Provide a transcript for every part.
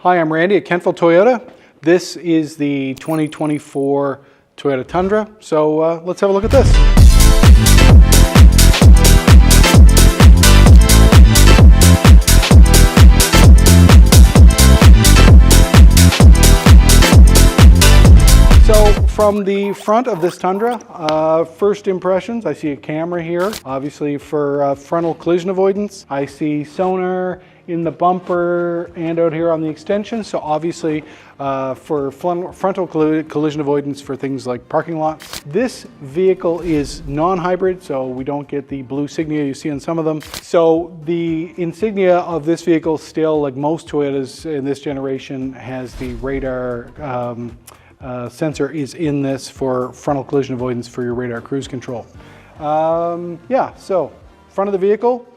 Hi, I'm Randy at Kentville Toyota. This is the 2024 Toyota Tundra. So let's have a look at this. So from the front of this Tundra, first impressions, I see a camera here, obviously for frontal collision avoidance. I see sonar in the bumper and out here on the extension. So obviously for frontal collision avoidance for things like parking lots. This vehicle is non-hybrid, so we don't get the blue insignia you see on some of them. So the insignia of this vehicle still, like most Toyotas in this generation, has the radar sensor is in this for frontal collision avoidance for your radar cruise control. Yeah, so front of the vehicle,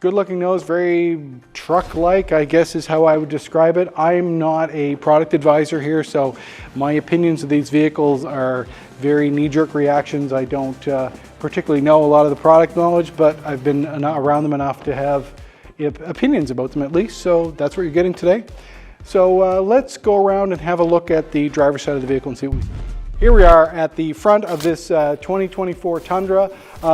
good looking nose, very truck-like, I guess is how I would describe it. I'm not a product advisor here, so my opinions of these vehicles are very knee-jerk reactions. I don't particularly know a lot of the product knowledge, but I've been around them enough to have opinions about them at least, so that's what you're getting today. So let's go around and have a look at the driver's side of the vehicle and see what we see. Here we are at the front of this 2024 Tundra.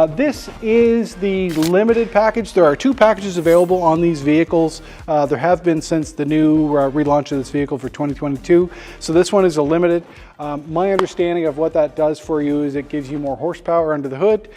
This is the limited package. There are two packages available on these vehicles. There have been since the new relaunch of this vehicle for 2022. So this one is a limited. My understanding of what that does for you is it gives you more horsepower under the hood.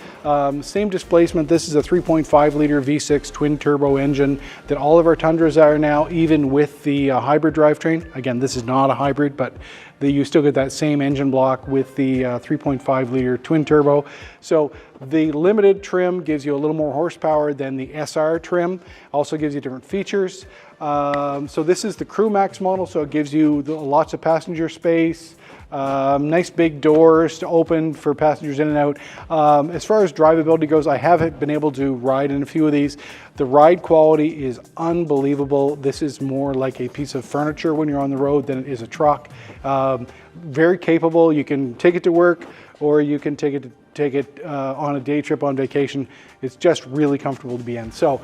Same displacement. This is a 3.5 liter V6 twin turbo engine that all of our Tundras are now, even with the hybrid drivetrain. Again, this is not a hybrid, but you still get that same engine block with the 3.5 liter twin turbo. So the limited trim gives you a little more horsepower than the SR trim. Also gives you different features. So this is the Crew Max model, so it gives you lots of passenger space. Nice big doors to open for passengers in and out. As far as drivability goes, I haven't been able to ride in a few of these. The ride quality is unbelievable. This is more like a piece of furniture when you're on the road than it is a truck. Very capable. You can take it to work, or you can take it on a day trip on vacation. It's just really comfortable to be in. So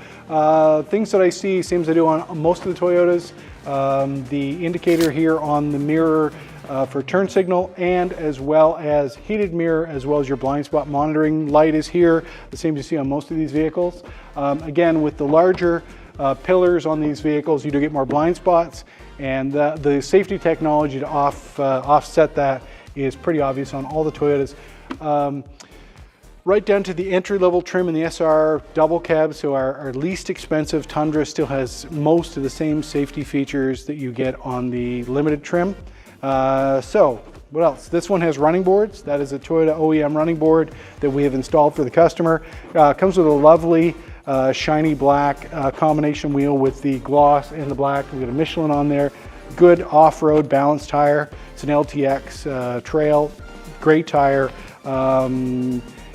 things that I see, same as I do on most of the Toyotas. The indicator here on the mirror for turn signal, and as well as heated mirror, as well as your blind spot monitoring light is here, the same as you see on most of these vehicles. Again, with the larger pillars on these vehicles, you do get more blind spots, and the safety technology to offset that is pretty obvious on all the Toyotas. Right down to the entry-level trim in the SR double cab, so our least expensive Tundra still has most of the same safety features that you get on the limited trim. So what else? This one has running boards. That is a Toyota OEM running board that we have installed for the customer. Comes with a lovely shiny black combination wheel with the gloss and the black. We've got a Michelin on there. Good off-road balanced tire. It's an LTX trail, great tire.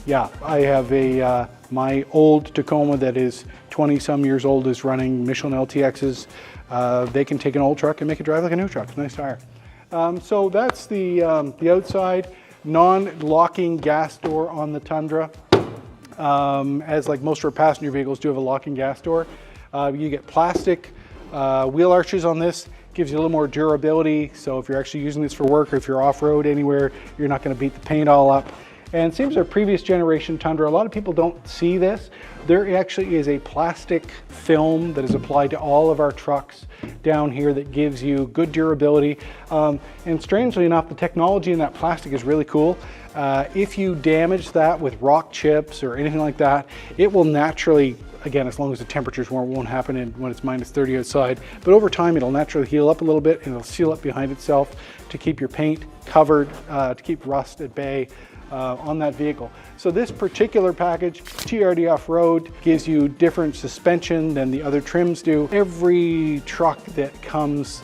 Yeah, I have my old Tacoma that is 20 some years old is running Michelin LTXs. They can take an old truck and make it drive like a new truck. It's a nice tire. So that's the outside. Non-locking gas door on the Tundra. As like most of our passenger vehicles do have a locking gas door. You get plastic wheel arches on this. Gives you a little more durability. So if you're actually using this for work, or if you're off-road anywhere, you're not going to beat the paint all up. And same as our previous generation Tundra, a lot of people don't see this. There actually is a plastic film that is applied to all of our trucks down here that gives you good durability. And strangely enough, the technology in that plastic is really cool. If you damage that with rock chips or anything like that, it will naturally, again, as long as the temperatures won't happen when it's minus 30 outside, but over time it'll naturally heal up a little bit, and it'll seal up behind itself to keep your paint covered, to keep rust at bay. On that vehicle. So this particular package, TRD Off-Road, gives you different suspension than the other trims do. Every truck that comes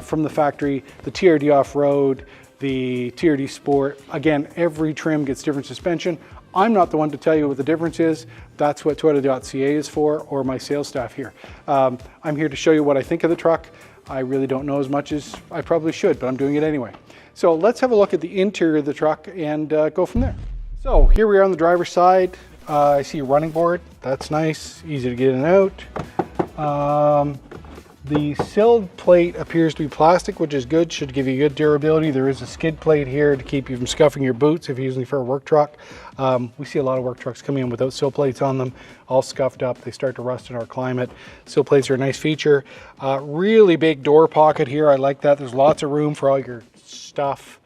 from the factory, the TRD Off-Road, the TRD Sport, again, every trim gets different suspension. I'm not the one to tell you what the difference is. That's what Toyota.ca is for, or my sales staff here. I'm here to show you what I think of the truck. I really don't know as much as I probably should, but I'm doing it anyway. So let's have a look at the interior of the truck and go from there. So here we are on the driver's side. I see a running board. That's nice, easy to get in and out. The sill plate appears to be plastic, which is good, should give you good durability. There is a skid plate here to keep you from scuffing your boots if you're using for a work truck. We see a lot of work trucks coming in without sill plates on them, all scuffed up. They start to rust in our climate. Sill plates are a nice feature. Really big door pocket here. I like that. There's lots of room for all your stuff.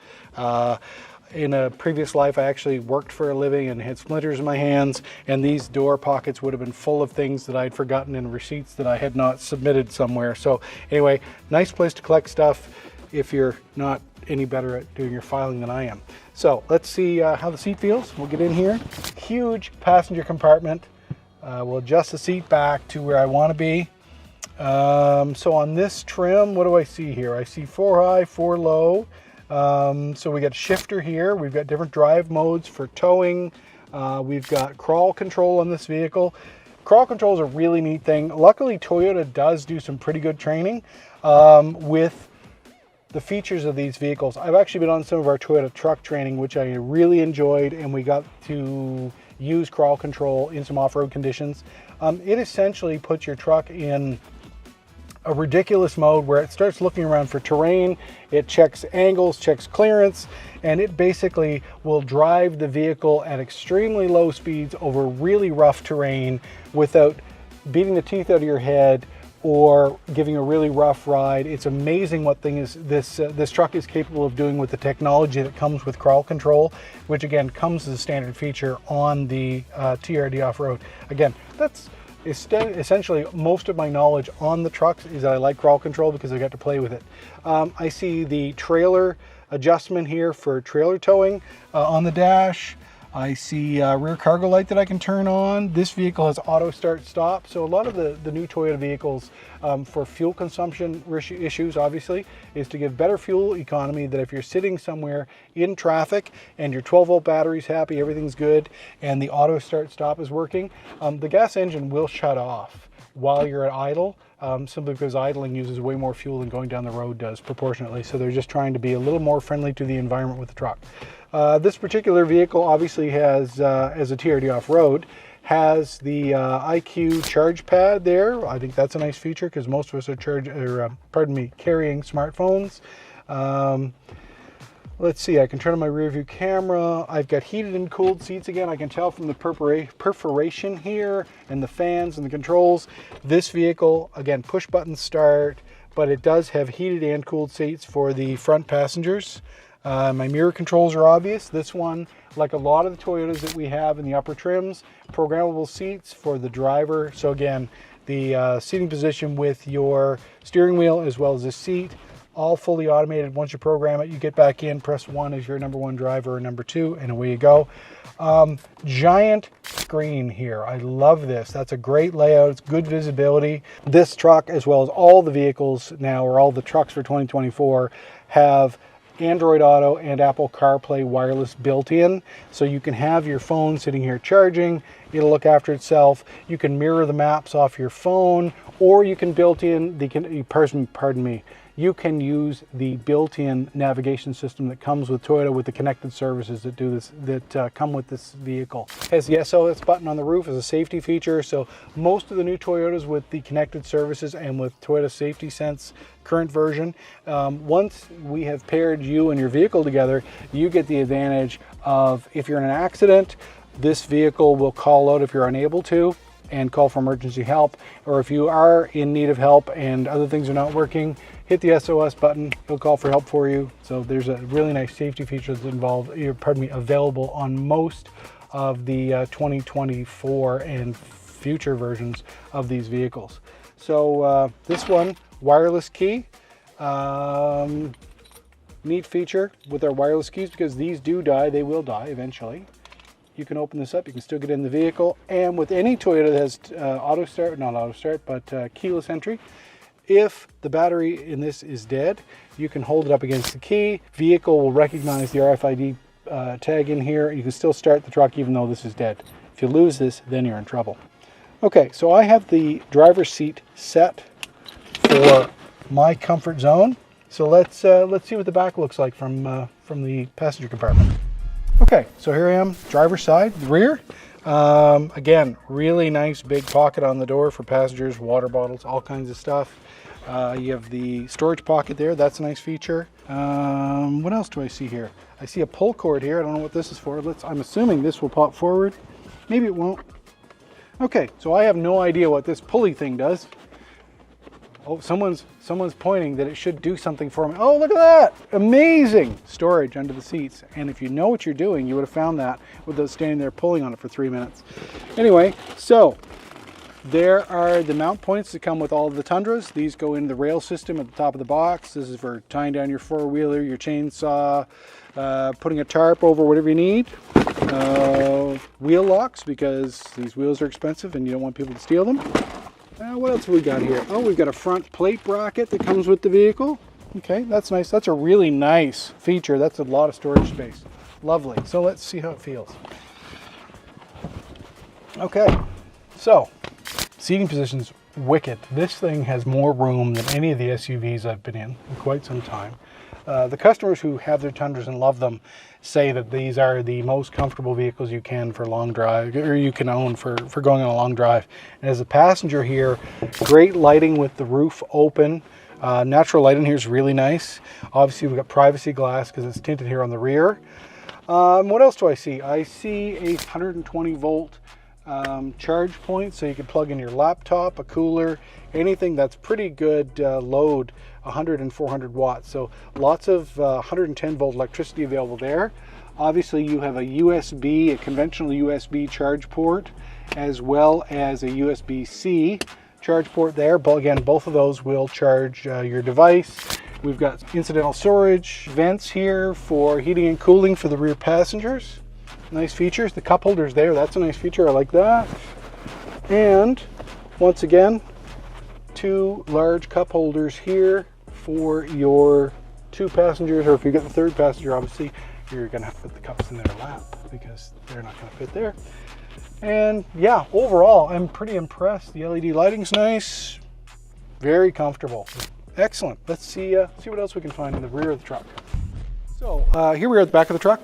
In a previous life, I actually worked for a living and had splinters in my hands, and these door pockets would have been full of things that I'd forgotten and receipts that I had not submitted somewhere. So anyway, nice place to collect stuff if you're not any better at doing your filing than I am. So let's see how the seat feels. We'll get in here. Huge passenger compartment. We'll adjust the seat back to where I want to be. So on this trim, what do I see here? I see 4 high, 4 low. So we got shifter here. We've got different drive modes for towing. We've got crawl control on this vehicle. Crawl control is a really neat thing. Luckily, Toyota does do some pretty good training with the features of these vehicles. I've actually been on some of our Toyota truck training, which I really enjoyed, and we got to use crawl control in some off-road conditions. It essentially puts your truck in a ridiculous mode where it starts looking around for terrain, it checks angles, checks clearance, and it basically will drive the vehicle at extremely low speeds over really rough terrain without beating the teeth out of your head or giving a really rough ride. It's amazing what this truck is capable of doing with the technology that comes with crawl control, which again comes as a standard feature on the TRD off-road. Again, that's essentially most of my knowledge on the trucks is that I like crawl control because I got to play with it. I see the trailer adjustment here for trailer towing on the dash. I see rear cargo light that I can turn on. This vehicle has auto start stop. So a lot of the new Toyota vehicles for fuel consumption issues, obviously, is to give better fuel economy, that if you're sitting somewhere in traffic and your 12-volt battery's happy, everything's good, and the auto start stop is working, the gas engine will shut off while you're at idle, simply because idling uses way more fuel than going down the road does proportionately. So they're just trying to be a little more friendly to the environment with the truck. This particular vehicle obviously has, as a TRD off-road, has the IQ charge pad there. I think that's a nice feature because most of us are carrying smartphones. Let's see, I can turn on my rear view camera. I've got heated and cooled seats again. I can tell from the perforation here and the fans and the controls. This vehicle, again, push button start, but it does have heated and cooled seats for the front passengers. My mirror controls are obvious. This one, like a lot of the Toyotas that we have in the upper trims, programmable seats for the driver. So again, the seating position with your steering wheel as well as the seat, all fully automated. Once you program it, you get back in, press 1 as your number 1 driver or number 2, and away you go. Giant screen here. I love this. That's a great layout. It's good visibility. This truck, as well as all the vehicles now, or all the trucks for 2024, have Android Auto and Apple CarPlay wireless built in, so you can have your phone sitting here charging. It'll look after itself. You can mirror the maps off your phone, or you can you can use the built-in navigation system that comes with Toyota with the connected services that do this, that come with this vehicle. It has the SOS button on the roof as a safety feature, so most of the new Toyotas with the connected services and with Toyota Safety Sense current version, once we have paired you and your vehicle together, you get the advantage of, if you're in an accident, this vehicle will call out if you're unable to and call for emergency help, or if you are in need of help and other things are not working, hit the SOS button, it'll call for help for you. So there's a really nice safety feature that's available on most of the 2024 and future versions of these vehicles. So this one, wireless key. Neat feature with our wireless keys, because these do die, they will die eventually. You can open this up, you can still get in the vehicle, and with any Toyota that has keyless entry, if the battery in this is dead, you can hold it up against the key. Vehicle will recognize the RFID tag in here. You can still start the truck even though this is dead. If you lose this, then you're in trouble. Okay, so I have the driver's seat set for my comfort zone. So let's see what the back looks like from the passenger compartment. Okay, so here I am, driver's side, the rear. Again, really nice big pocket on the door for passengers, water bottles, all kinds of stuff. You have the storage pocket there. That's a nice feature. What else do I see here? I see a pull cord here. I don't know what this is for. I'm assuming this will pop forward. Maybe it won't. Okay, so I have no idea what this pulley thing does. Oh, someone's pointing that it should do something for me. Oh, look at that! Amazing storage under the seats. And if you know what you're doing, you would have found that without standing there pulling on it for 3 minutes. Anyway, so there are the mount points that come with all of the Tundras. These go in the rail system at the top of the box. This is for tying down your four-wheeler, your chainsaw, putting a tarp over whatever you need. Wheel locks, because these wheels are expensive and you don't want people to steal them. What else have we got here? Oh, we've got a front plate bracket that comes with the vehicle. Okay, that's nice. That's a really nice feature. That's a lot of storage space. Lovely. So let's see how it feels. Okay, so seating position's wicked. This thing has more room than any of the SUVs I've been in quite some time. The customers who have their Tundras and love them say that these are the most comfortable vehicles you can for long drive, or you can own for going on a long drive. And as a passenger here, great lighting with the roof open. Natural light in here is really nice. Obviously we've got privacy glass because it's tinted here on the rear. What else do I see? I see a 120 volt charge point, so you can plug in your laptop, a cooler, anything that's pretty good load, 100 and 400 watts. So lots of 110 volt electricity available there. Obviously you have a USB, a conventional USB charge port, as well as a USB-C charge port there. But again, both of those will charge your device. We've got incidental storage vents here for heating and cooling for the rear passengers. Nice features. The cup holders there, that's a nice feature. I like that. And once again, 2 large cup holders here for your 2 passengers, or if you get the 3rd passenger, obviously you're going to have to put the cups in their lap because they're not going to fit there. And yeah, overall, I'm pretty impressed. The LED lighting's nice, very comfortable. Excellent. Let's see what else we can find in the rear of the truck. So here we are at the back of the truck.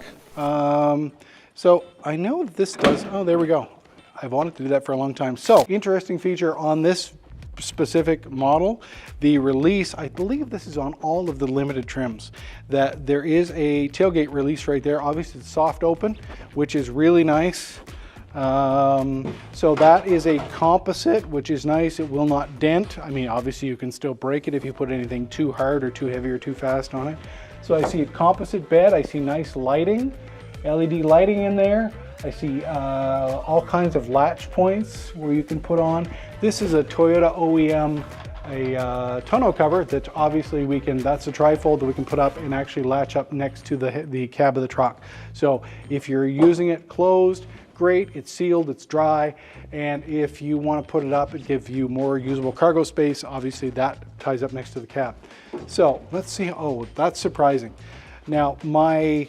So I know this does, oh, there we go. I've wanted to do that for a long time. So interesting feature on this specific model, the release, I believe this is on all of the limited trims, that there is a tailgate release right there. Obviously it's soft open, which is really nice. So that is a composite, which is nice. It will not dent. I mean, obviously you can still break it if you put anything too hard or too heavy or too fast on it. So I see a composite bed. I see nice lighting, LED lighting in there. I see all kinds of latch points where you can put on. This is a Toyota OEM, a tonneau cover that obviously we can, that's a trifold that we can put up and actually latch up next to the cab of the truck. So if you're using it closed, great, it's sealed, it's dry, and if you want to put it up and give you more usable cargo space, obviously that ties up next to the cab. So let's see, oh, that's surprising. Now my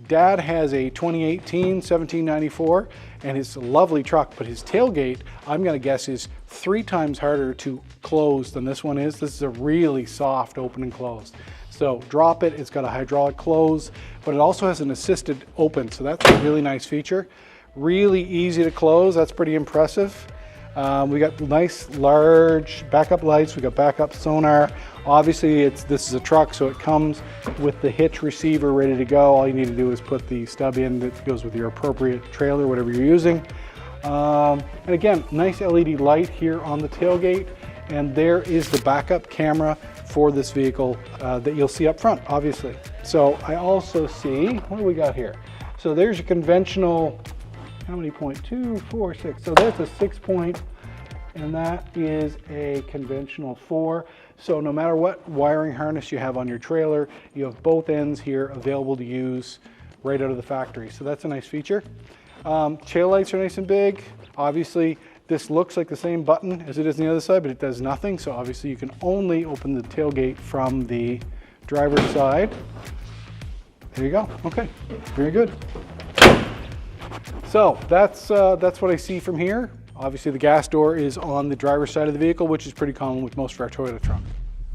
dad has a 2018 1794 and it's a lovely truck, but his tailgate, I'm going to guess, is 3 times harder to close than this one is. This is a really soft open and close. So drop it, it's got a hydraulic close, but it also has an assisted open, so that's a really nice feature. Really easy to close, that's pretty impressive. We got nice large backup lights, we got backup sonar. Obviously this is a truck, so it comes with the hitch receiver ready to go. All you need to do is put the stub in that goes with your appropriate trailer, whatever you're using. And again, nice LED light here on the tailgate, and there is the backup camera for this vehicle that you'll see up front, obviously. So I also see, what do we got here? So there's your conventional, how many point? 2, 4, 6. So that's a 6 point, and that is a conventional 4. So no matter what wiring harness you have on your trailer, you have both ends here available to use right out of the factory. So that's a nice feature. Tail lights are nice and big. Obviously, this looks like the same button as it is on the other side, but it does nothing. So obviously you can only open the tailgate from the driver's side. There you go. Okay, very good. So that's what I see from here. Obviously the gas door is on the driver's side of the vehicle, which is pretty common with most of our Toyota trucks.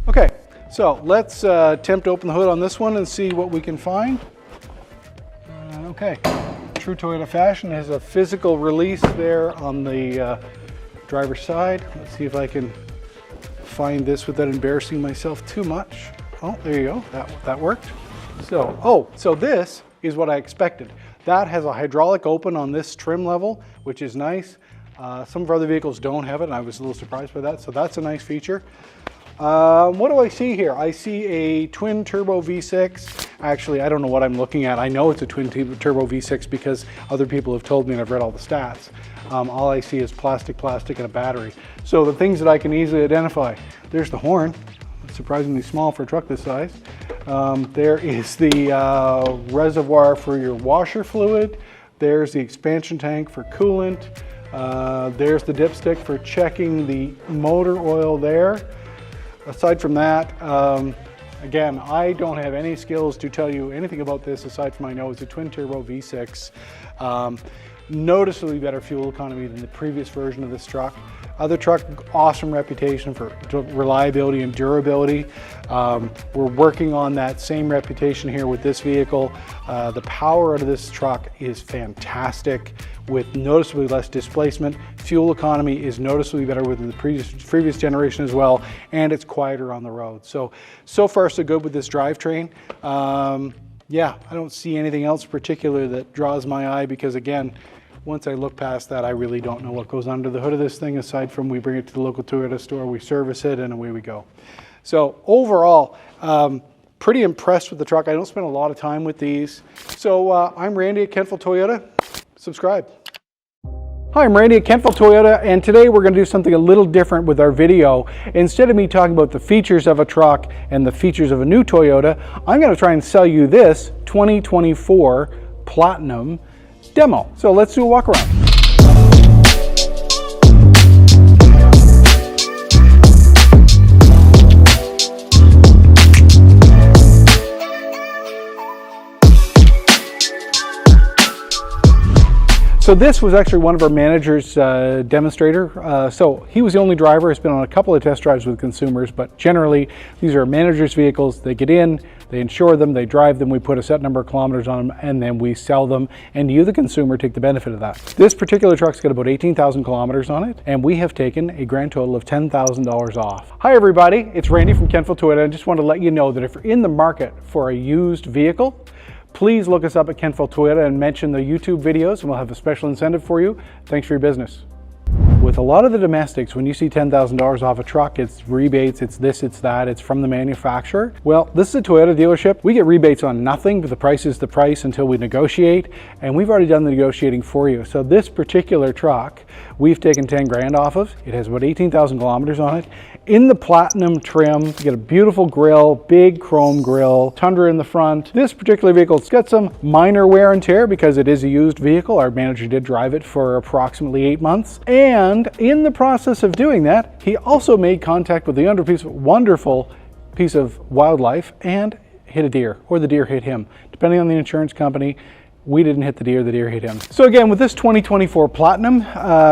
Okay, so let's attempt to open the hood on this one and see what we can find. Okay, true Toyota fashion, has a physical release there on the driver's side. Let's see if I can find this without embarrassing myself too much. Oh, there you go, that worked. So this is what I expected. That has a hydraulic open on this trim level, which is nice. Some of our other vehicles don't have it, and I was a little surprised by that, so that's a nice feature. What do I see here? I see a twin turbo V6. Actually, I don't know what I'm looking at. I know it's a twin turbo V6 because other people have told me and I've read all the stats. All I see is plastic, and a battery. So the things that I can easily identify, there's the horn. It's surprisingly small for a truck this size. There is the reservoir for your washer fluid. There's the expansion tank for coolant. There's the dipstick for checking the motor oil there. Aside from that, again, I don't have any skills to tell you anything about this aside from I know it's a twin turbo V6. Noticeably better fuel economy than the previous version of this truck. Other truck, awesome reputation for reliability and durability. We're working on that same reputation here with this vehicle. The power out of this truck is fantastic with noticeably less displacement. Fuel economy is noticeably better with the previous generation as well, and it's quieter on the road. So far so good with this drivetrain. Yeah, I don't see anything else particular that draws my eye because again, once I look past that, I really don't know what goes under the hood of this thing aside from we bring it to the local Toyota store, we service it, and away we go. So overall, pretty impressed with the truck. I don't spend a lot of time with these. So I'm Randy at Kentville Toyota. Subscribe. Hi, I'm Randy at Kentville Toyota, and today we're going to do something a little different with our video. Instead of me talking about the features of a truck and the features of a new Toyota, I'm going to try and sell you this 2024 Platinum demo. So let's do a walk around. So this was actually one of our manager's demonstrator. So he was the only driver. He's been on a couple of test drives with consumers, but generally these are managers' vehicles. They get in, they insure them, they drive them, we put a set number of kilometers on them, and then we sell them, and you, the consumer, take the benefit of that. This particular truck's got about 18,000 kilometers on it, and we have taken a grand total of $10,000 off. Hi everybody, it's Randy from Kentville Toyota. I just want to let you know that if you're in the market for a used vehicle, please look us up at Kentville Toyota and mention the YouTube videos and we'll have a special incentive for you. Thanks for your business. With a lot of the domestics, when you see $10,000 off a truck, it's rebates, it's this, it's that, it's from the manufacturer. Well, this is a Toyota dealership. We get rebates on nothing, but the price is the price until we negotiate, and we've already done the negotiating for you. So this particular truck, we've taken 10 grand off of. It has about 18,000 kilometers on it. In the Platinum trim, you get a beautiful grille, big chrome grille, Tundra in the front. This particular vehicle's got some minor wear and tear because it is a used vehicle. Our manager did drive it for approximately 8 months. And in the process of doing that, he also made contact with the wonderful piece of wildlife and hit a deer, or the deer hit him. Depending on the insurance company, we didn't hit the deer hit him. So again, with this 2024 Platinum,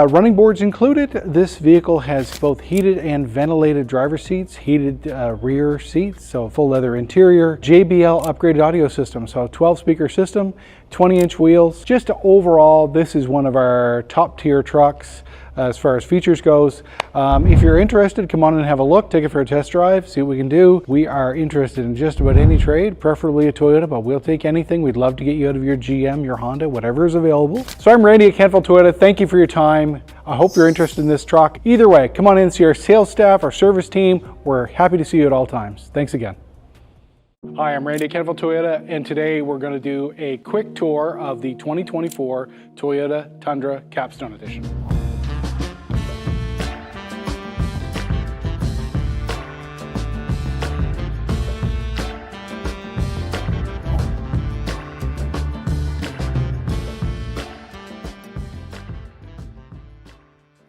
running boards included, this vehicle has both heated and ventilated driver seats, heated rear seats, so full leather interior, JBL upgraded audio system, so 12 speaker system, 20-inch wheels. Just overall, this is one of our top tier trucks as far as features goes. If you're interested, come on and have a look, take it for a test drive, see what we can do. We are interested in just about any trade, preferably a Toyota, but we'll take anything. We'd love to get you out of your GM, your Honda, whatever is available. So I'm Randy at Kentville Toyota. Thank you for your time. I hope you're interested in this truck. Either way, come on in and see our sales staff, our service team. We're happy to see you at all times. Thanks again. Hi, I'm Randy at Kentville Toyota, and today we're going to do a quick tour of the 2024 Toyota Tundra Capstone Edition.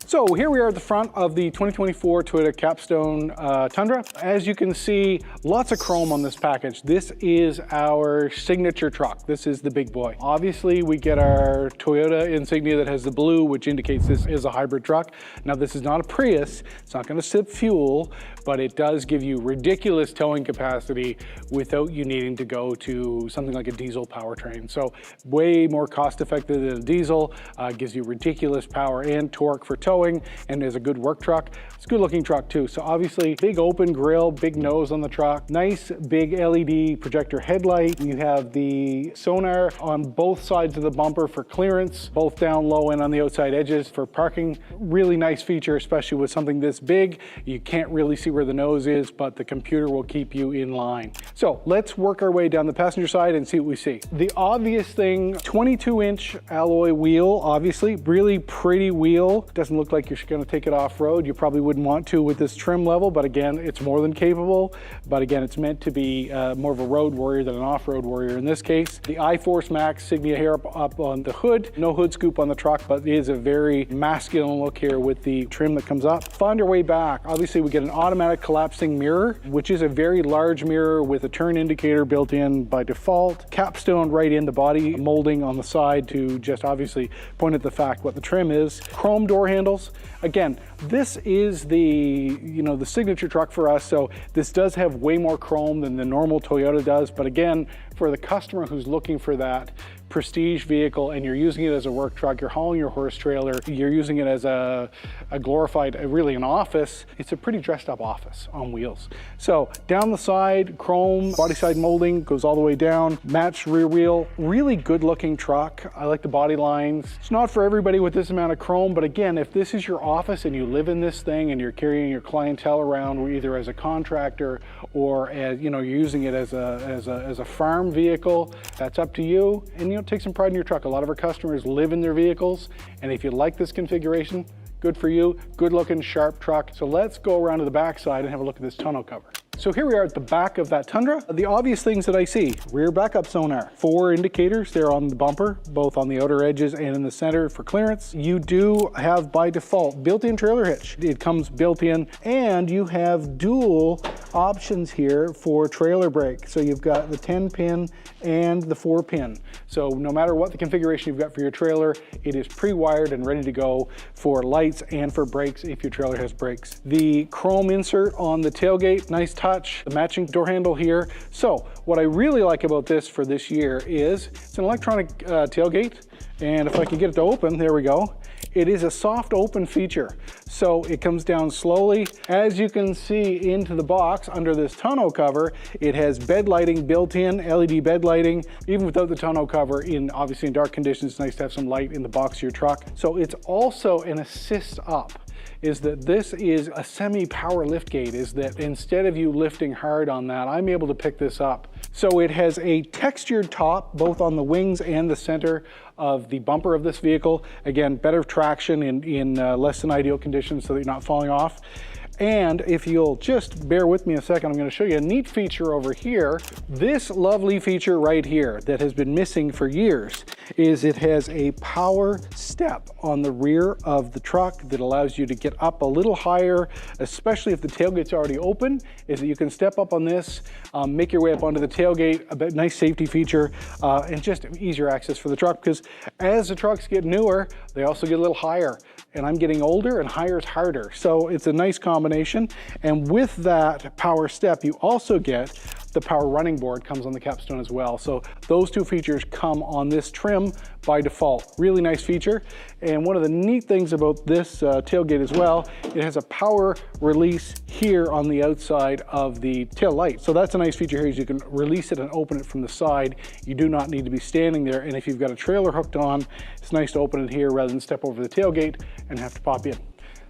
So here we are at the front of the 2024 Toyota Capstone Tundra. As you can see, lots of chrome on this package. This is our signature truck. This is the big boy. Obviously, we get our Toyota insignia that has the blue, which indicates this is a hybrid truck. Now, this is not a Prius. It's not going to sip fuel, but it does give you ridiculous towing capacity without you needing to go to something like a diesel powertrain. So way more cost effective than a diesel, gives you ridiculous power and torque for towing, and is a good work truck. It's a good looking truck too. So obviously big open grille, big nose on the truck, nice big LED projector headlight. You have the sonar on both sides of the bumper for clearance, both down low and on the outside edges for parking. Really nice feature, especially with something this big. You can't really see where the nose is, but the computer will keep you in line. So let's work our way down the passenger side and see what we see. The obvious thing, 22-inch alloy wheel, obviously, really pretty wheel. Doesn't look like you're gonna take it off-road. You probably wouldn't want to with this trim level, but again, it's more than capable. But again, it's meant to be more of a road warrior than an off-road warrior in this case. The I-Force Max Signia hair up on the hood. No hood scoop on the truck, but it is a very masculine look here with the trim that comes up. Find our way back. Obviously, we get an automatic collapsing mirror, which is a very large mirror with a turn indicator built in by default. Capstone right in the body molding on the side to just obviously point at the fact what the trim is. Chrome door handles. Again, this is the signature truck for us, so this does have way more chrome than the normal Toyota does, but again, for the customer who's looking for that prestige vehicle and you're using it as a work truck, you're hauling your horse trailer, you're using it as a glorified, really an office, it's a pretty dressed up office on wheels. So down the side, chrome, body side molding goes all the way down, matched rear wheel, really good looking truck. I like the body lines. It's not for everybody with this amount of chrome, but again, if this is your office and you live in this thing and you're carrying your clientele around either as a contractor or as, you're using it as a farm vehicle, that's up to you. And take some pride in your truck. A lot of our customers live in their vehicles, and if you like this configuration, good for you. Good looking, sharp truck. So let's go around to the back side and have a look at this tonneau cover. So here we are at the back of that Tundra. The obvious things that I see, rear backup sonar, 4 indicators there on the bumper, both on the outer edges and in the center for clearance. You do have by default built-in trailer hitch. It comes built in, and you have dual options here for trailer brake. So you've got the 10-pin and the 4-pin. So no matter what the configuration you've got for your trailer, it is pre-wired and ready to go for lights and for brakes if your trailer has brakes. The chrome insert on the tailgate, nice touch, the matching door handle here. So what I really like about this for this year is it's an electronic tailgate, and if I can get it to open, there we go. It is a soft open feature, so it comes down slowly. As you can see into the box under this tonneau cover, it has bed lighting built in, LED bed lighting. Even without the tonneau cover, obviously in dark conditions, it's nice to have some light in the box of your truck. So it's also an assist up. Is that this is a semi-power lift gate, is that instead of you lifting hard on that, I'm able to pick this up. So it has a textured top, both on the wings and the center of the bumper of this vehicle. Again, better traction in less than ideal conditions so that you're not falling off. And if you'll just bear with me a second, I'm going to show you a neat feature over here. This lovely feature right here that has been missing for years is it has a power step on the rear of the truck that allows you to get up a little higher, especially if the tailgate's already open, is that you can step up on this, make your way up onto the tailgate, a nice safety feature, and just easier access for the truck, because as the trucks get newer, they also get a little higher. And I'm getting older and higher is harder. So it's a nice combination. And with that power step, you also get the power running board comes on the capstone as well. So those two features come on this trim by default. Really nice feature. And one of the neat things about this tailgate as well, it has a power release here on the outside of the tail light. So that's a nice feature here, is you can release it and open it from the side. You do not need to be standing there. And if you've got a trailer hooked on, it's nice to open it here rather than step over the tailgate and have to pop in.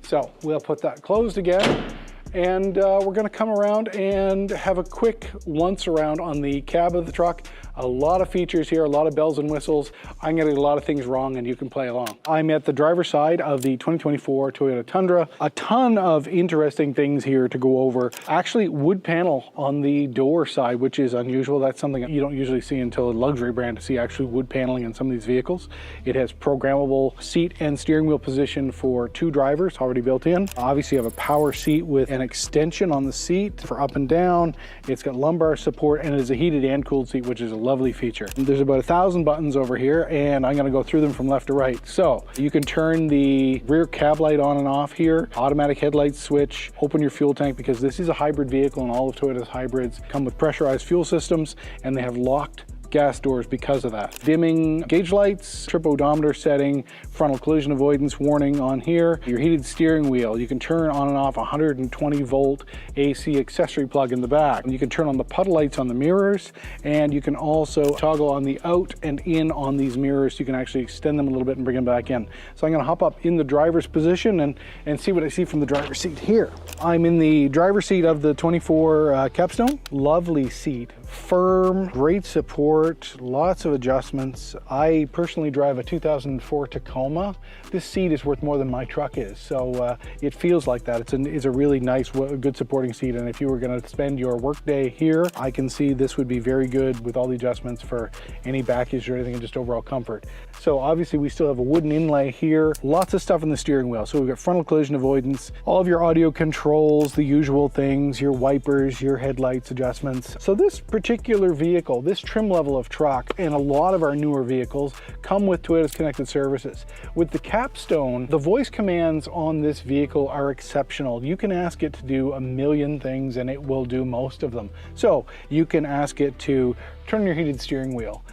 So we'll put that closed again. And we're going to come around and have a quick once around on the cab of the truck. A lot of features here, a lot of bells and whistles. I'm going to get a lot of things wrong, and you can play along. I'm at the driver's side of the 2024 Toyota Tundra. A ton of interesting things here to go over. Actually, wood panel on the door side, which is unusual. That's something that you don't usually see until a luxury brand to see actually wood paneling in some of these vehicles. It has programmable seat and steering wheel position for 2 drivers already built in. Obviously, you have a power seat with an extension on the seat for up and down. It's got lumbar support, and it is a heated and cooled seat, which is a lovely feature. There's about 1,000 buttons over here, and I'm going to go through them from left to right. So you can turn the rear cab light on and off here, automatic headlight switch, open your fuel tank, because this is a hybrid vehicle and all of Toyota's hybrids come with pressurized fuel systems, and they have locked gas doors because of that. Dimming gauge lights, trip odometer setting, frontal collision avoidance warning on here, your heated steering wheel. You can turn on and off 120 volt AC accessory plug in the back. You can turn on the puddle lights on the mirrors, and you can also toggle on the out and in on these mirrors. You can actually extend them a little bit and bring them back in. So I'm going to hop up in the driver's position and see what I see from the driver's seat here. I'm in the driver's seat of the 24 Capstone. Lovely seat, firm, great support, lots of adjustments. I personally drive a 2004 Tacoma. This seat is worth more than my truck is, so it feels like that. It's a really nice, good supporting seat, and if you were going to spend your workday here, I can see this would be very good with all the adjustments for any back issues or anything, and just overall comfort. So obviously we still have a wooden inlay here, lots of stuff in the steering wheel. So we've got frontal collision avoidance, all of your audio controls, the usual things, your wipers, your headlights adjustments. So this particular vehicle, this trim level of truck, and a lot of our newer vehicles come with Toyota's connected services. With the Capstone, the voice commands on this vehicle are exceptional. You can ask it to do a million things and it will do most of them. So you can ask it to turn your heated steering wheel,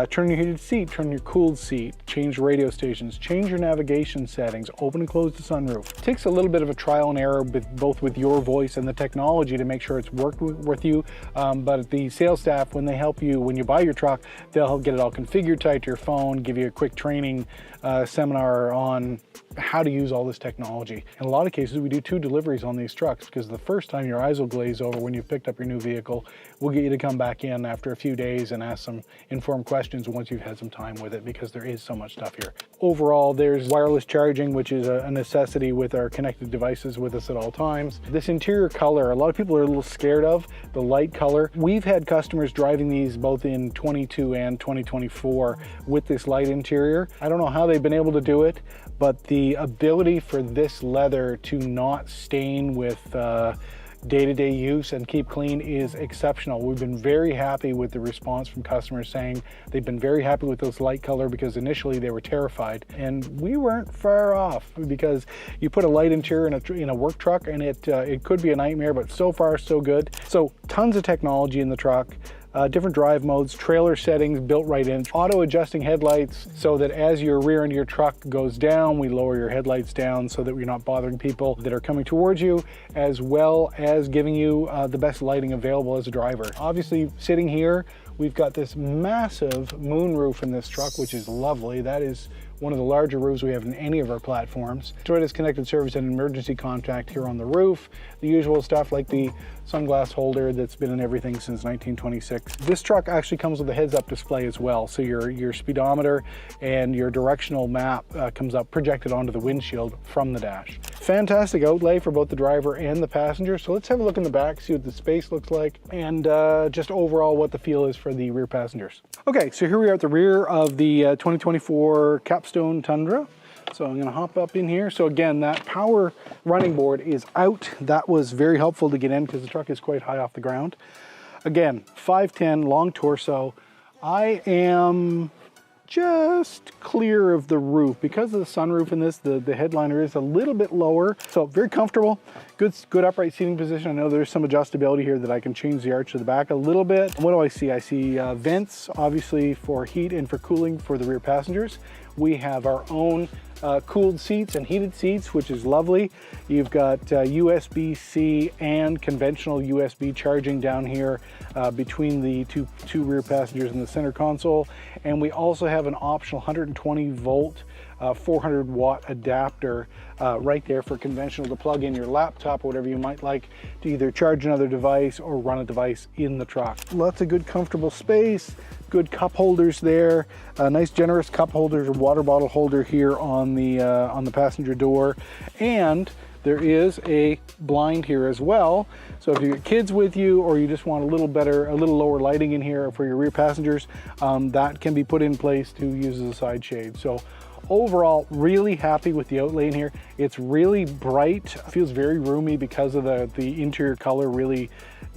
turn your heated seat, turn your cooled seat, change radio stations, change your navigation settings, open and close the sunroof. It takes a little bit of a trial and error both with your voice and the technology to make sure it's worked with you, but the sales staff, when they help you, when you buy your truck, they'll help get it all configured tight to your phone, give you a quick training seminar on how to use all this technology. In a lot of cases, we do 2 deliveries on these trucks, because the first time your eyes will glaze over when you've picked up your new vehicle. We'll get you to come back in after a few days and ask some informed questions once you've had some time with it, because there is so much stuff here. Overall, there's wireless charging, which is a necessity with our connected devices with us at all times. This interior color, a lot of people are a little scared of, the light color. We've had customers driving these both in 22 and 2024 with this light interior. I don't know how they've been able to do it, but the ability for this leather to not stain with day-to-day use and keep clean is exceptional. We've been very happy with the response from customers saying they've been very happy with this light color, because initially they were terrified, and we weren't far off, because you put a light interior in a work truck and it could be a nightmare, but so far so good. So tons of technology in the truck. Different drive modes, trailer settings built right in, auto adjusting headlights, so that as your rear end of your truck goes down, we lower your headlights down so that you're not bothering people that are coming towards you, as well as giving you the best lighting available as a driver. Obviously, sitting here, we've got this massive moonroof in this truck, which is lovely. That is one of the larger roofs we have in any of our platforms. Toyota's connected service and emergency contact here on the roof. The usual stuff like the sunglass holder that's been in everything since 1926. This truck actually comes with a heads-up display as well, so your speedometer and your directional map comes up projected onto the windshield from the dash. Fantastic outlay for both the driver and the passenger. So let's have a look in the back, see what the space looks like, and just overall what the feel is for the rear passengers. Okay, so here we are at the rear of the 2024 Capstone Tundra. So I'm going to hop up in here. So again, that power running board is out. That was very helpful to get in because the truck is quite high off the ground. Again, 5'10", long torso. I am just clear of the roof. Because of the sunroof in this, the headliner is a little bit lower. So very comfortable, good upright seating position. I know there's some adjustability here that I can change the arch of the back a little bit. What do I see? I see vents, obviously for heat and for cooling for the rear passengers. We have our own cooled seats and heated seats, which is lovely. You've got USB-C and conventional USB charging down here between the two rear passengers in the center console. And we also have an optional 120 volt 400 watt adapter right there for conventional to plug in your laptop or whatever you might like to either charge another device or run a device in the truck. Lots of good comfortable space, good cup holders there, nice generous cup holders, a water bottle holder here on the passenger door, and there is a blind here as well. So if you got kids with you, or you just want a little lower lighting in here for your rear passengers, that can be put in place to use as a side shade. So overall, really happy with the outlay in here. It's really bright, feels very roomy because of the interior color really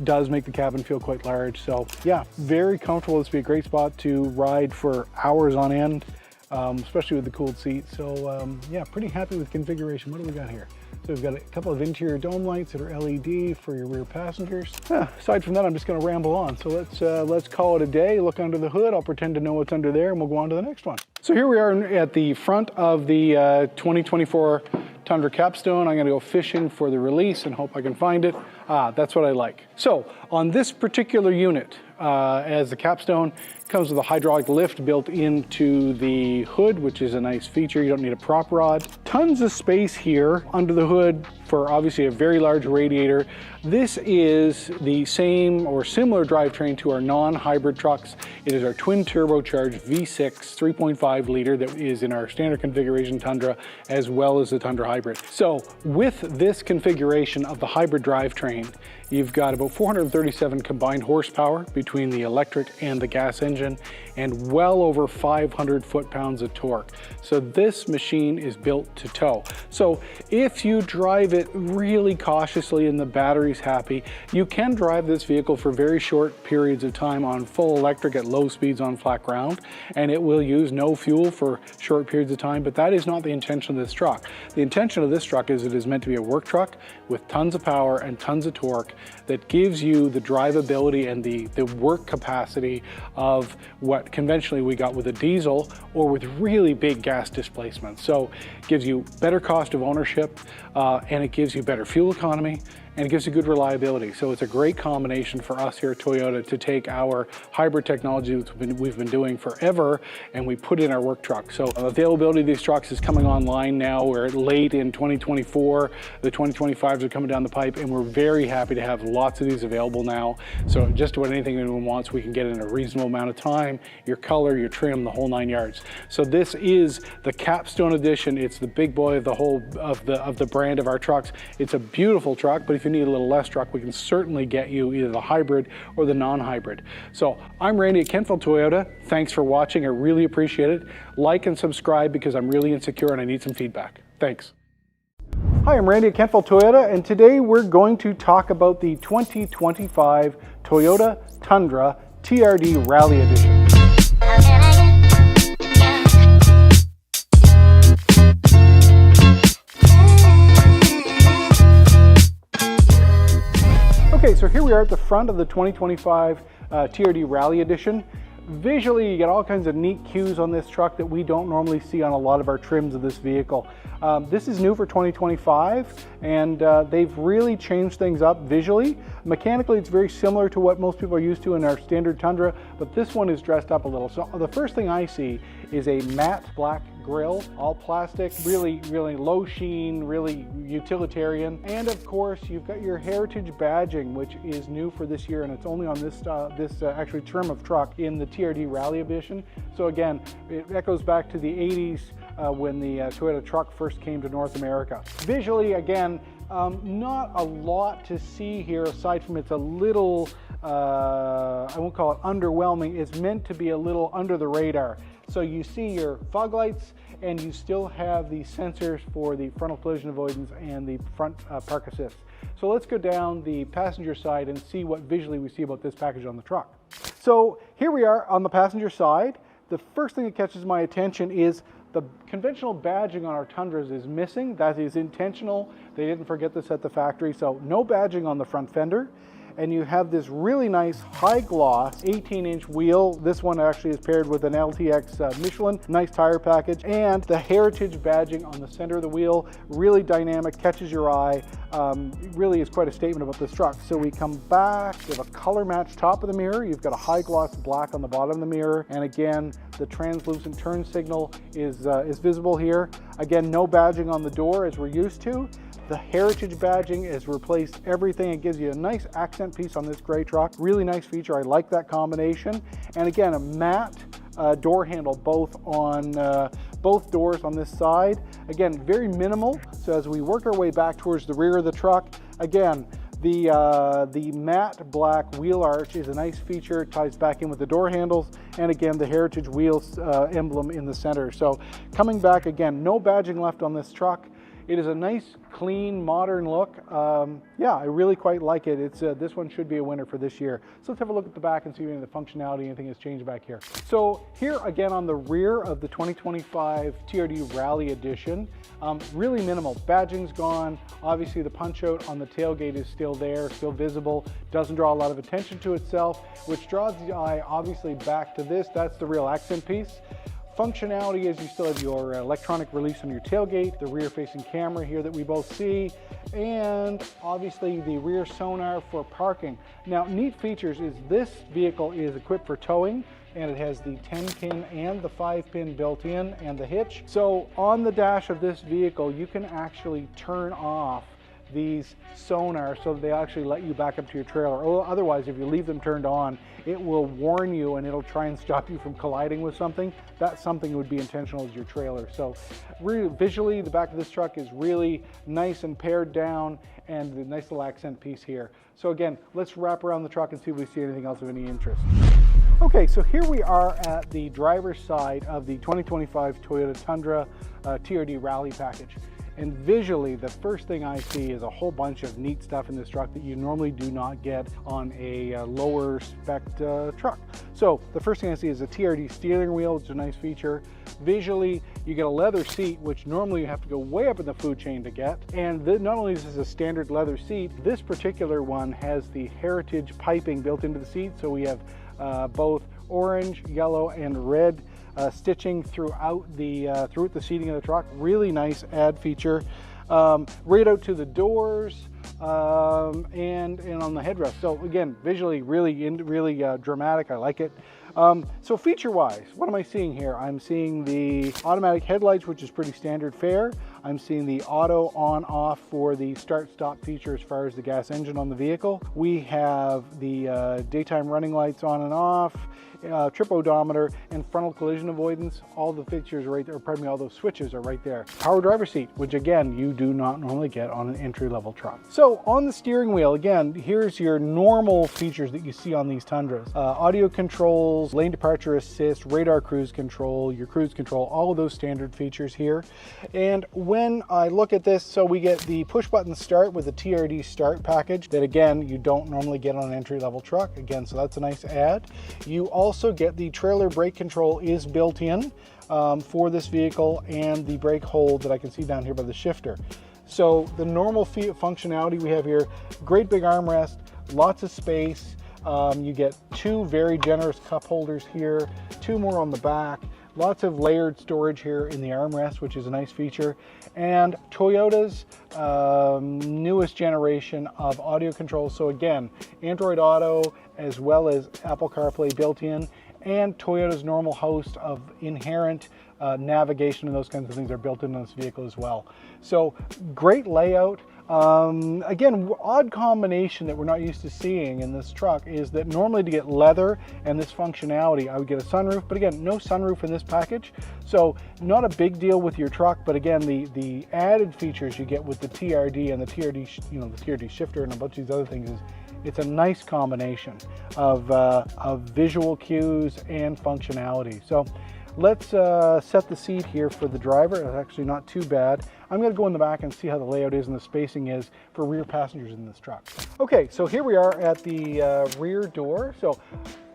does make the cabin feel quite large. So yeah, very comfortable. This would be a great spot to ride for hours on end, especially with the cooled seats. So yeah, pretty happy with configuration. What do we got here? So we've got a couple of interior dome lights that are LED for your rear passengers. Aside from that, I'm just going to ramble on. So let's call it a day. Look under the hood. I'll pretend to know what's under there, and we'll go on to the next one. So here we are at the front of the 2024 Tundra capstone. I'm going to go fishing for the release and hope I can find it. That's what I like. So on this particular unit, as the capstone, comes with a hydraulic lift built into the hood, which is a nice feature. You don't need a prop rod. Tons of space here under the hood for obviously a very large radiator. This is the same or similar drivetrain to our non-hybrid trucks. It is our twin turbocharged V6 3.5 liter that is in our standard configuration Tundra, as well as the Tundra hybrid. So with this configuration of the hybrid drivetrain, you've got about 437 combined horsepower between the electric and the gas engine, and well over 500 foot-pounds of torque. So this machine is built to tow. So if you drive it really cautiously and the battery's happy, you can drive this vehicle for very short periods of time on full electric at low speeds on flat ground, and it will use no fuel for short periods of time, but that is not the intention of this truck. The intention of this truck is it is meant to be a work truck with tons of power and tons of torque that gives you the drivability and the work capacity of what conventionally we got with a diesel or with really big gas displacement. So it gives you better cost of ownership, and it gives you better fuel economy, and it gives you good reliability. So it's a great combination for us here at Toyota to take our hybrid technology that we've been doing forever and we put in our work truck. So availability of these trucks is coming online now. We're late in 2024. The 2025s are coming down the pipe, and we're very happy to have lots of these available now. So just about anything anyone wants, we can get in a reasonable amount of time, your color, your trim, the whole 9 yards. So this is the capstone edition. It's the big boy of the whole of the brand of our trucks. It's a beautiful truck, but if you need a little less truck, we can certainly get you either the hybrid or the non-hybrid. So I'm Randy at Kentville Toyota. Thanks for watching. I really appreciate it. Like and subscribe because I'm really insecure and I need some feedback. Thanks. Hi, I'm Randy at Kentville Toyota, and today we're going to talk about the 2025 Toyota Tundra TRD Rally Edition. Okay, so here we are at the front of the 2025 TRD Rally Edition. Visually, you get all kinds of neat cues on this truck that we don't normally see on a lot of our trims of this vehicle. This is new for 2025, and they've really changed things up visually. Mechanically, it's very similar to what most people are used to in our standard Tundra, but this one is dressed up a little. So the first thing I see is a matte black grille, all plastic, really low sheen, really utilitarian. And of course, you've got your heritage badging, which is new for this year, and it's only on this actually trim of truck in the TRD Rally Edition. So again, it echoes back to the 80s when the Toyota truck first came to North America. Visually, again, not a lot to see here aside from it's a little, I won't call it underwhelming, it's meant to be a little under the radar. So you see your fog lights, and you still have the sensors for the frontal collision avoidance and the front park assist. So let's go down the passenger side and see what visually we see about this package on the truck. So here we are on the passenger side. The first thing that catches my attention is the conventional badging on our Tundras is missing. That is intentional. They didn't forget this at the factory, so no badging on the front fender. And you have this really nice high gloss 18-inch wheel. This one actually is paired with an LTX Michelin, nice tire package, and the heritage badging on the center of the wheel, really dynamic, catches your eye, really is quite a statement about this truck. So we come back, you have a color match top of the mirror, you've got a high gloss black on the bottom of the mirror, and again, the translucent turn signal is visible here. Again, no badging on the door as we're used to. The heritage badging has replaced everything. It gives you a nice accent piece on this gray truck. Really nice feature. I like that combination. And again, a matte door handle both on both doors on this side. Again, very minimal. So as we work our way back towards the rear of the truck, again, The matte black wheel arch is a nice feature. It ties back in with the door handles, and again the Heritage Wheels emblem in the center. So coming back again, no badging left on this truck. It is a nice, clean, modern look. Yeah, I really quite like it. It's this one should be a winner for this year. So let's have a look at the back and see if any of the functionality, anything has changed back here. So here again on the rear of the 2025 TRD Rally Edition, really minimal. Badging's gone. Obviously the punch out on the tailgate is still there, still visible. Doesn't draw a lot of attention to itself, which draws the eye obviously back to this. That's the real accent piece. Functionality is you still have your electronic release on your tailgate, the rear facing camera here that we both see, and obviously the rear sonar for parking. Now, neat features is this vehicle is equipped for towing, and it has the 10-pin and the 5-pin built in and the hitch. So on the dash of this vehicle, you can actually turn off these sonar so that they actually let you back up to your trailer. Or otherwise, if you leave them turned on, it will warn you and it'll try and stop you from colliding with something. That's something that would be intentional as your trailer. So really, visually, the back of this truck is really nice and pared down, and the nice little accent piece here. So again, let's wrap around the truck and see if we see anything else of any interest. Okay, so here we are at the driver's side of the 2025 Toyota Tundra TRD Rally package. And visually, the first thing I see is a whole bunch of neat stuff in this truck that you normally do not get on a lower spec truck. So the first thing I see is a TRD steering wheel, which is a nice feature. Visually, you get a leather seat, which normally you have to go way up in the food chain to get. And not only is this a standard leather seat, this particular one has the Heritage piping built into the seat. So we have both orange, yellow, and red stitching throughout the seating of the truck. Really nice add feature. Right out to the doors and on the headrest. So again, visually really dramatic. I like it. So feature-wise, what am I seeing here? I'm seeing the automatic headlights, which is pretty standard fare. I'm seeing the auto on-off for the start-stop feature as far as the gas engine on the vehicle. We have the daytime running lights on and off, trip odometer, and frontal collision avoidance. All the features are right there, pardon me, all those switches are right there. Power driver seat, which again, you do not normally get on an entry-level truck. So on the steering wheel, again, here's your normal features that you see on these Tundras. Audio controls, lane departure assist, radar cruise control, your cruise control, all of those standard features here. And when I look at this, so we get the push button start with the TRD start package that again, you don't normally get on an entry-level truck. Again, so that's a nice add. You also get the trailer brake control is built in for this vehicle, and the brake hold that I can see down here by the shifter. So the normal functionality we have here, great big armrest, lots of space. You get two very generous cup holders here, two more on the back, lots of layered storage here in the armrest, which is a nice feature. And Toyota's newest generation of audio controls. So again, Android Auto as well as Apple CarPlay built in, and Toyota's normal host of inherent navigation and those kinds of things are built into this vehicle as well. So great layout. Again, odd combination that we're not used to seeing in this truck is that normally to get leather and this functionality, I would get a sunroof, but again, no sunroof in this package. So not a big deal with your truck, but again, the added features you get with the TRD and the TRD, the TRD shifter and a bunch of these other things is it's a nice combination of visual cues and functionality. So let's set the seat here for the driver. It's actually not too bad. I'm going to go in the back and see how the layout is and the spacing is for rear passengers in this truck. Okay, so here we are at the rear door. So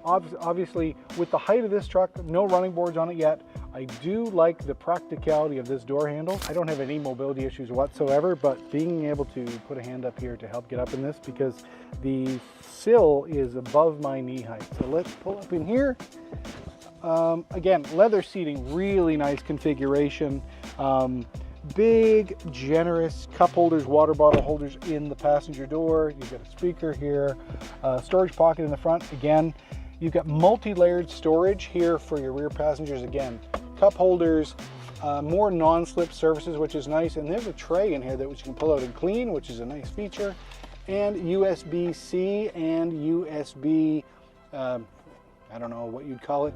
obviously with the height of this truck, no running boards on it yet. I do like the practicality of this door handle. I don't have any mobility issues whatsoever, but being able to put a hand up here to help get up in this because the sill is above my knee height. So let's pull up in here. Again, leather seating, really nice configuration. Big, generous cup holders, water bottle holders in the passenger door. You've got a speaker here, storage pocket in the front. Again, you've got multi-layered storage here for your rear passengers. Again, cup holders, more non-slip surfaces, which is nice. And there's a tray in here that which you can pull out and clean, which is a nice feature. And USB-C and USB, I don't know what you'd call it,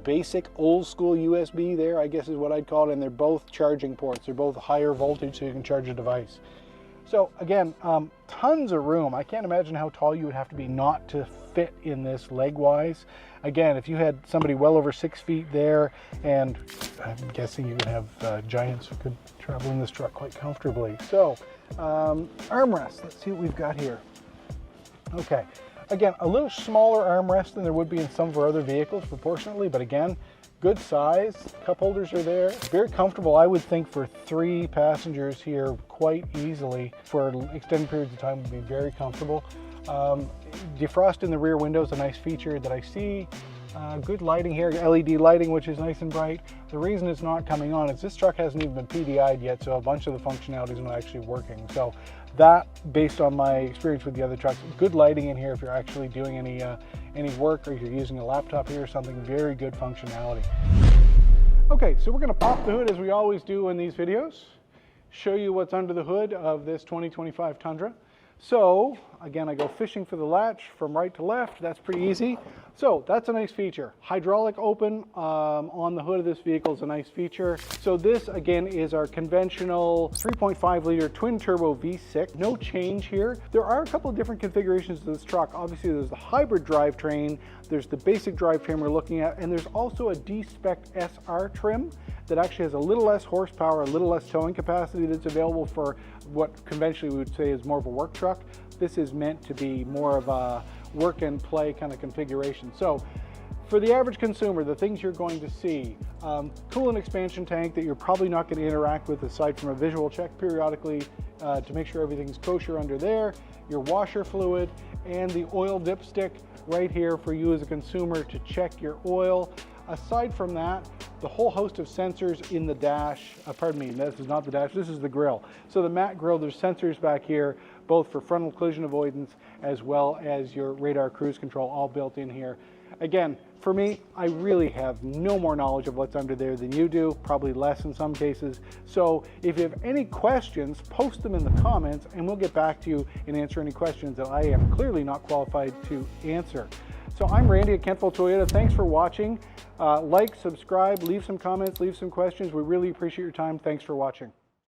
basic old school USB there, I guess is what I'd call it. And they're both charging ports. They're both higher voltage so you can charge a device. So again, tons of room. I can't imagine how tall you would have to be not to fit in this leg-wise. Again, if you had somebody well over 6 feet there, and I'm guessing you could have giants who could travel in this truck quite comfortably. So armrest, let's see what we've got here. Okay, again, a little smaller armrest than there would be in some of our other vehicles proportionately, but again, good size. Cup holders are there. Very comfortable, I would think, for 3 passengers here quite easily for extended periods of time would be very comfortable. Defrost in the rear window is a nice feature that I see. Good lighting here, LED lighting, which is nice and bright. The reason it's not coming on is this truck hasn't even been PDI'd yet, so a bunch of the functionality is not actually working. So that, based on my experience with the other trucks, good lighting in here if you're actually doing any work or you're using a laptop here or something, very good functionality. Okay, so we're gonna pop the hood as we always do in these videos, show you what's under the hood of this 2025 Tundra. So again, I go fishing for the latch from right to left. That's pretty easy. So that's a nice feature. Hydraulic open on the hood of this vehicle is a nice feature. So this again is our conventional 3.5 liter twin turbo V6. No change here. There are a couple of different configurations of this truck. Obviously there's the hybrid drivetrain, there's the basic drivetrain we're looking at, and there's also a D-Spec SR trim that actually has a little less horsepower, a little less towing capacity that's available for what conventionally we would say is more of a work truck. This is meant to be more of a work and play kind of configuration. So for the average consumer, the things you're going to see, coolant expansion tank that you're probably not going to interact with aside from a visual check periodically to make sure everything's kosher under there, your washer fluid, and the oil dipstick right here for you as a consumer to check your oil. Aside from that, the whole host of sensors in the dash, pardon me, this is not the dash, this is the grille. So the matte grille, there's sensors back here, both for frontal collision avoidance as well as your radar cruise control, all built in here. Again, for me, I really have no more knowledge of what's under there than you do, probably less in some cases. So if you have any questions, post them in the comments and we'll get back to you and answer any questions that I am clearly not qualified to answer. So I'm Randy at Kentville Toyota. Thanks for watching. Like, subscribe, leave some comments, leave some questions. We really appreciate your time. Thanks for watching.